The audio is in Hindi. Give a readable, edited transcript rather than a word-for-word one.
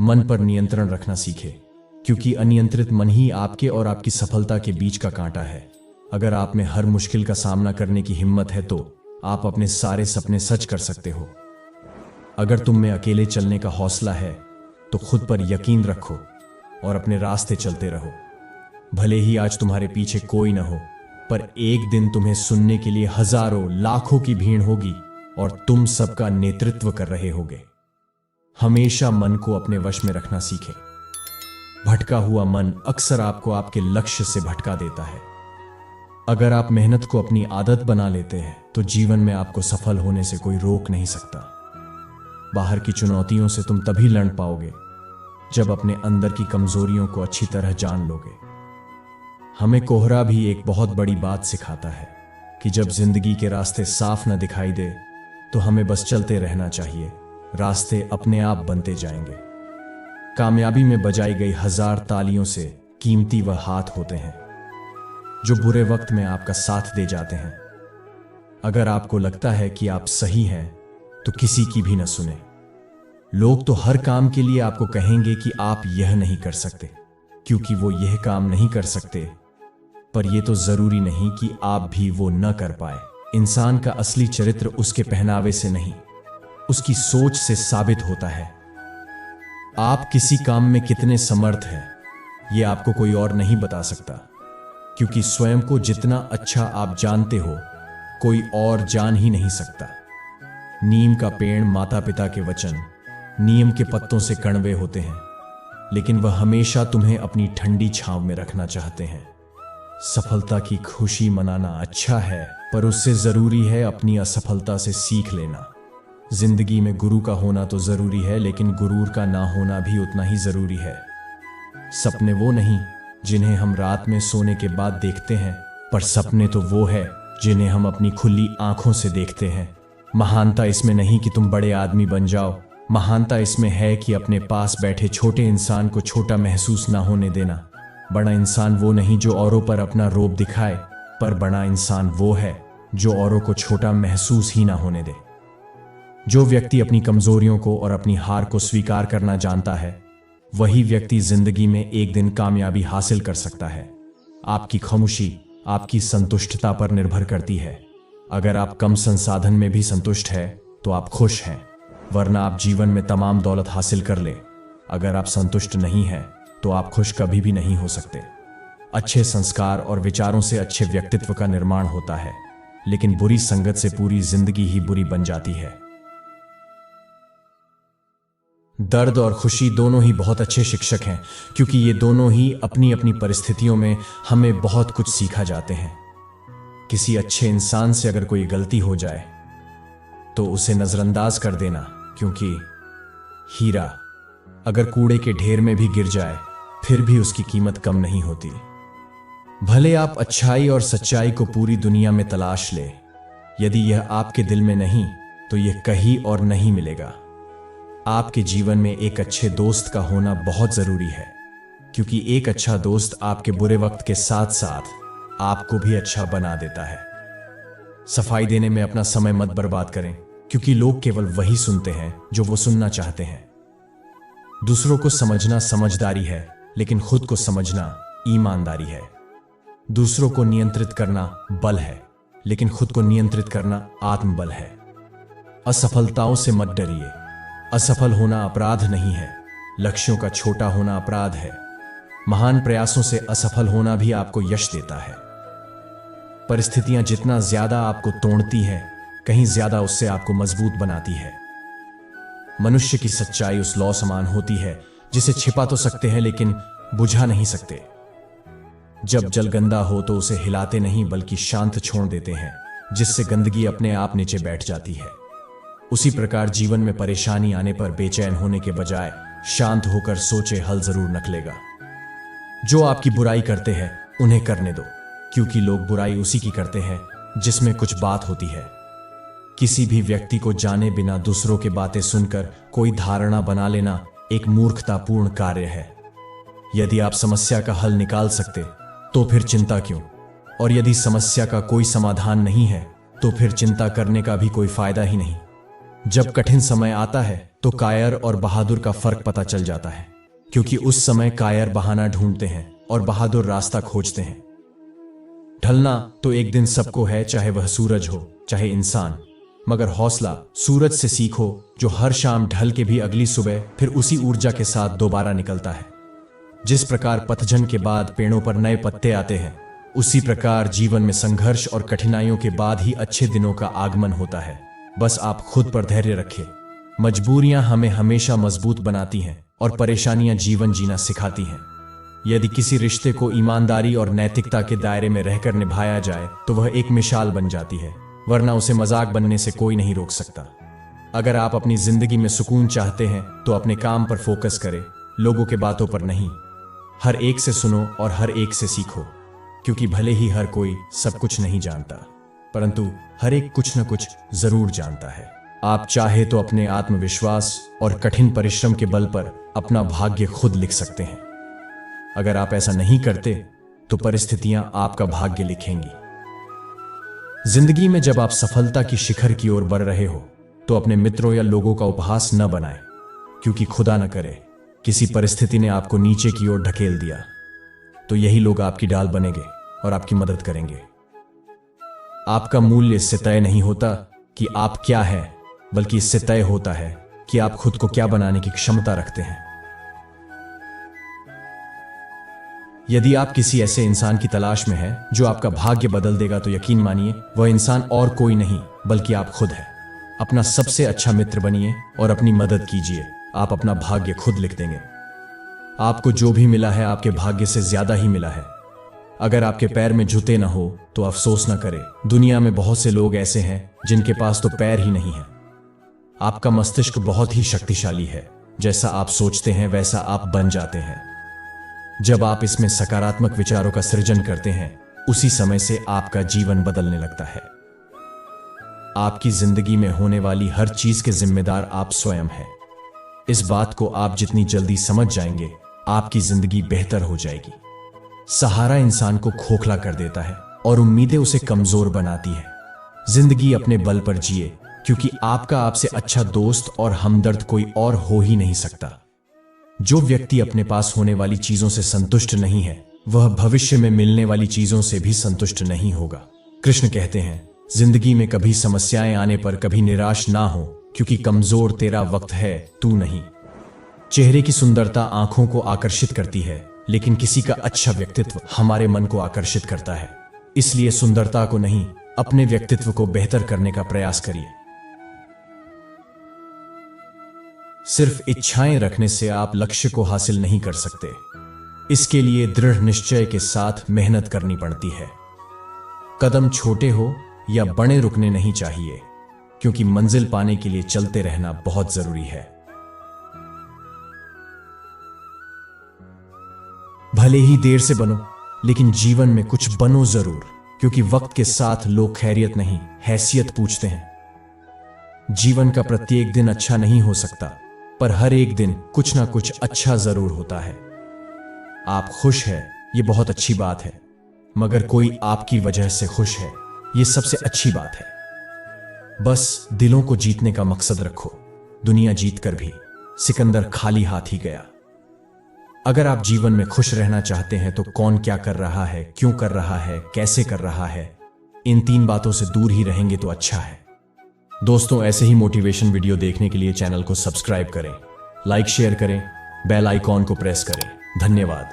मन पर नियंत्रण रखना सीखें, क्योंकि अनियंत्रित मन ही आपके और आपकी सफलता के बीच का कांटा है। अगर आप में हर मुश्किल का सामना करने की हिम्मत है तो आप अपने सारे सपने सच कर सकते हो। अगर तुम में अकेले चलने का हौसला है तो खुद पर यकीन रखो और अपने रास्ते चलते रहो। भले ही आज तुम्हारे पीछे कोई न हो, पर एक दिन तुम्हें सुनने के लिए हजारों लाखों की भीड़ होगी और तुम सबका नेतृत्व कर रहे होगे। हमेशा मन को अपने वश में रखना सीखें। भटका हुआ मन अक्सर आपको आपके लक्ष्य से भटका देता है। अगर आप मेहनत को अपनी आदत बना लेते हैं तो जीवन में आपको सफल होने से कोई रोक नहीं सकता। बाहर की चुनौतियों से तुम तभी लड़ पाओगे जब अपने अंदर की कमजोरियों को अच्छी तरह जान लोगे। हमें कोहरा भी एक बहुत बड़ी बात सिखाता है कि जब जिंदगी के रास्ते साफ न दिखाई दे तो हमें बस चलते रहना चाहिए। रास्ते अपने आप बनते जाएंगे। कामयाबी में बजाई गई हजार तालियों से कीमती वह हाथ होते हैं जो बुरे वक्त में आपका साथ दे जाते हैं। अगर आपको लगता है कि आप सही हैं तो किसी की भी न सुने। लोग तो हर काम के लिए आपको कहेंगे कि आप यह नहीं कर सकते, क्योंकि वो यह काम नहीं कर सकते, पर यह तो जरूरी नहीं कि आप भी वो न कर पाए। इंसान का असली चरित्र उसके पहनावे से नहीं, उसकी सोच से साबित होता है। आप किसी काम में कितने समर्थ हैं यह आपको कोई और नहीं बता सकता, क्योंकि स्वयं को जितना अच्छा आप जानते हो कोई और जान ही नहीं सकता। नीम का पेड़ माता पिता के वचन, नीम के पत्तों से कड़वे होते हैं, लेकिन वह हमेशा तुम्हें अपनी ठंडी छांव में रखना चाहते हैं। सफलता की खुशी मनाना अच्छा है, पर उससे जरूरी है अपनी असफलता से सीख लेना। जिंदगी में गुरु का होना तो जरूरी है, लेकिन गुरूर का ना होना भी उतना ही जरूरी है। सपने वो नहीं जिन्हें हम रात में सोने के बाद देखते हैं, पर सपने तो वो है जिन्हें हम अपनी खुली आंखों से देखते हैं। महानता इसमें नहीं कि तुम बड़े आदमी बन जाओ, महानता इसमें है कि अपने पास बैठे छोटे इंसान को छोटा महसूस ना होने देना। बड़ा इंसान वो नहीं जो औरों पर अपना रोब दिखाए, पर बड़ा इंसान वो है जो औरों को छोटा महसूस ही ना होने दे। जो व्यक्ति अपनी कमजोरियों को और अपनी हार को स्वीकार करना जानता है, वही व्यक्ति जिंदगी में एक दिन कामयाबी हासिल कर सकता है। आपकी खामोशी आपकी संतुष्टता पर निर्भर करती है। अगर आप कम संसाधन में भी संतुष्ट हैं तो आप खुश हैं, वरना आप जीवन में तमाम दौलत हासिल कर ले। अगर आप संतुष्ट नहीं हैं तो आप खुश कभी भी नहीं हो सकते। अच्छे संस्कार और विचारों से अच्छे व्यक्तित्व का निर्माण होता है, लेकिन बुरी संगत से पूरी जिंदगी ही बुरी बन जाती है। दर्द और खुशी दोनों ही बहुत अच्छे शिक्षक हैं, क्योंकि ये दोनों ही अपनी अपनी परिस्थितियों में हमें बहुत कुछ सिखा जाते हैं। किसी अच्छे इंसान से अगर कोई गलती हो जाए तो उसे नजरअंदाज कर देना, क्योंकि हीरा अगर कूड़े के ढेर में भी गिर जाए फिर भी उसकी कीमत कम नहीं होती। भले आप अच्छाई और सच्चाई को पूरी दुनिया में तलाश ले, यदि यह आपके दिल में नहीं तो यह कहीं और नहीं मिलेगा। आपके जीवन में एक अच्छे दोस्त का होना बहुत जरूरी है, क्योंकि एक अच्छा दोस्त आपके बुरे वक्त के साथ साथ आपको भी अच्छा बना देता है। सफाई देने में अपना समय मत बर्बाद करें, क्योंकि लोग केवल वही सुनते हैं जो वो सुनना चाहते हैं। दूसरों को समझना समझदारी है, लेकिन खुद को समझना ईमानदारी है। दूसरों को नियंत्रित करना बल है, लेकिन खुद को नियंत्रित करना आत्मबल है। असफलताओं से मत डरिए। असफल होना अपराध नहीं है, लक्ष्यों का छोटा होना अपराध है। महान प्रयासों से असफल होना भी आपको यश देता है। परिस्थितियां जितना ज्यादा आपको तोड़ती हैं, कहीं ज्यादा उससे आपको मजबूत बनाती है। मनुष्य की सच्चाई उस लौ समान होती है जिसे छिपा तो सकते हैं लेकिन बुझा नहीं सकते। जब जल गंदा हो तो उसे हिलाते नहीं बल्कि शांत छोड़ देते हैं, जिससे गंदगी अपने आप नीचे बैठ जाती है। उसी प्रकार जीवन में परेशानी आने पर बेचैन होने के बजाय शांत होकर सोचे, हल जरूर निकलेगा। जो आपकी बुराई करते हैं उन्हें करने दो, क्योंकि लोग बुराई उसी की करते हैं जिसमें कुछ बात होती है। किसी भी व्यक्ति को जाने बिना दूसरों की बातें सुनकर कोई धारणा बना लेना एक मूर्खतापूर्ण कार्य है। यदि आप समस्या का हल निकाल सकते तो फिर चिंता क्यों? और यदि समस्या का कोई समाधान नहीं है तो फिर चिंता करने का भी कोई फायदा ही नहीं। जब कठिन समय आता है तो कायर और बहादुर का फर्क पता चल जाता है, क्योंकि उस समय कायर बहाना ढूंढते हैं और बहादुर रास्ता खोजते हैं। ढलना तो एक दिन सबको है, चाहे वह सूरज हो चाहे इंसान, मगर हौसला सूरज से सीखो जो हर शाम ढल के भी अगली सुबह फिर उसी ऊर्जा के साथ दोबारा निकलता है। जिस प्रकार पतझड़ के बाद पेड़ों पर नए पत्ते आते हैं, उसी प्रकार जीवन में संघर्ष और कठिनाइयों के बाद ही अच्छे दिनों का आगमन होता है। बस आप खुद पर धैर्य रखें। मजबूरियां हमें हमेशा मजबूत बनाती हैं और परेशानियां जीवन जीना सिखाती हैं। यदि किसी रिश्ते को ईमानदारी और नैतिकता के दायरे में रहकर निभाया जाए तो वह एक मिसाल बन जाती है, वरना उसे मजाक बनने से कोई नहीं रोक सकता। अगर आप अपनी जिंदगी में सुकून चाहते हैं तो अपने काम पर फोकस करें, लोगों के बातों पर नहीं। हर एक से सुनो और हर एक से सीखो, क्योंकि भले ही हर कोई सब कुछ नहीं जानता, परंतु हर एक कुछ न कुछ जरूर जानता है। आप चाहे तो अपने आत्मविश्वास और कठिन परिश्रम के बल पर अपना भाग्य खुद लिख सकते हैं। अगर आप ऐसा नहीं करते तो परिस्थितियां आपका भाग्य लिखेंगी। जिंदगी में जब आप सफलता की शिखर की ओर बढ़ रहे हो तो अपने मित्रों या लोगों का उपहास न बनाएं, क्योंकि खुदा न करे किसी परिस्थिति ने आपको नीचे की ओर ढकेल दिया तो यही लोग आपकी ढाल बनेंगे और आपकी मदद करेंगे। आपका मूल्य इससे तय नहीं होता कि आप क्या हैं, बल्कि इससे तय होता है कि आप खुद को क्या बनाने की क्षमता रखते हैं। यदि आप किसी ऐसे इंसान की तलाश में हैं जो आपका भाग्य बदल देगा तो यकीन मानिए वह इंसान और कोई नहीं बल्कि आप खुद हैं। अपना सबसे अच्छा मित्र बनिए और अपनी मदद कीजिए। आप अपना भाग्य खुद लिख देंगे। आपको जो भी मिला है आपके भाग्य से ज्यादा ही मिला है। अगर आपके पैर में जूते ना हो तो अफसोस ना करें। दुनिया में बहुत से लोग ऐसे हैं जिनके पास तो पैर ही नहीं है। आपका मस्तिष्क बहुत ही शक्तिशाली है। जैसा आप सोचते हैं वैसा आप बन जाते हैं। जब आप इसमें सकारात्मक विचारों का सृजन करते हैं, उसी समय से आपका जीवन बदलने लगता है। आपकी जिंदगी में होने वाली हर चीज के जिम्मेदार आप स्वयं हैं। इस बात को आप जितनी जल्दी समझ जाएंगे, आपकी जिंदगी बेहतर हो जाएगी। सहारा इंसान को खोखला कर देता है और उम्मीदें उसे कमजोर बनाती है। जिंदगी अपने बल पर जिए, क्योंकि आपका आपसे अच्छा दोस्त और हमदर्द कोई और हो ही नहीं सकता। जो व्यक्ति अपने पास होने वाली चीजों से संतुष्ट नहीं है, वह भविष्य में मिलने वाली चीजों से भी संतुष्ट नहीं होगा। कृष्ण कहते हैं, जिंदगी में कभी समस्याएं आने पर कभी निराश ना हो, क्योंकि कमजोर तेरा वक्त है, तू नहीं। चेहरे की सुंदरता आंखों को आकर्षित करती है, लेकिन किसी का अच्छा व्यक्तित्व हमारे मन को आकर्षित करता है। इसलिए सुंदरता को नहीं, अपने व्यक्तित्व को बेहतर करने का प्रयास करिए। सिर्फ इच्छाएं रखने से आप लक्ष्य को हासिल नहीं कर सकते। इसके लिए दृढ़ निश्चय के साथ मेहनत करनी पड़ती है। कदम छोटे हो या बड़े रुकने नहीं चाहिए, क्योंकि मंजिल पाने के लिए चलते रहना बहुत जरूरी है। भले ही देर से बनो, लेकिन जीवन में कुछ बनो जरूर, क्योंकि वक्त के साथ लोग खैरियत नहीं, हैसियत पूछते हैं। जीवन का प्रत्येक दिन अच्छा नहीं हो सकता, पर हर एक दिन कुछ ना कुछ अच्छा जरूर होता है। आप खुश हैं, ये बहुत अच्छी बात है, मगर कोई आपकी वजह से खुश है, ये सबसे अच्छी बात है। बस दिलों को जीतने का मकसद रखो। दुनिया जीतकर भी सिकंदर खाली हाथ ही गया। अगर आप जीवन में खुश रहना चाहते हैं तो कौन क्या कर रहा है, क्यों कर रहा है, कैसे कर रहा है, इन 3 बातों से दूर ही रहेंगे तो अच्छा है। दोस्तों, ऐसे ही मोटिवेशन वीडियो देखने के लिए चैनल को सब्सक्राइब करें, लाइक शेयर करें, बेल आइकॉन को प्रेस करें। धन्यवाद।